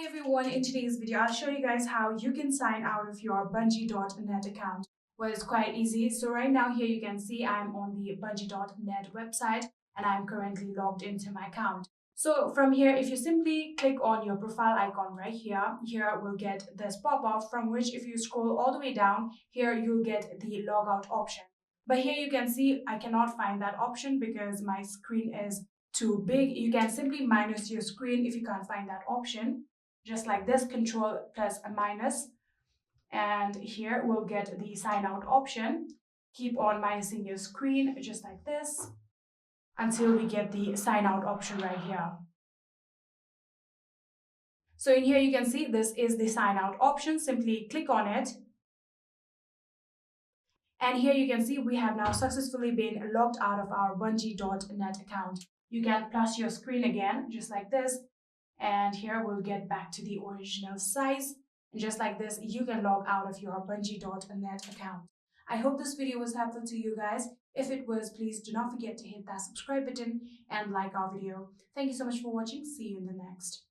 Everyone, in today's video I'll show you guys how you can sign out of your Bungie.net account. Well, it's quite easy. So right now here you can see I'm on the Bungie.net website and I'm currently logged into my account. So from here, if you simply click on your profile icon right here, we'll get this pop-up from which if you scroll all the way down, here you'll get the logout option. But here you can see I cannot find that option because my screen is too big. You can simply minus your screen if you can't find that option. Just like this, control plus a minus. And here we'll get the sign out option. Keep on minusing your screen just like this until we get the sign out option right here. So in here you can see this is the sign out option. Simply click on it. And here you can see we have now successfully been logged out of our Bungie.net account. You can plus your screen again, just like this. And here we'll get back to the original size. And just like this, you can log out of your Bungie.net account. I hope this video was helpful to you guys. If it was, please do not forget to hit that subscribe button and like our video. Thank you so much for watching. See you in the next.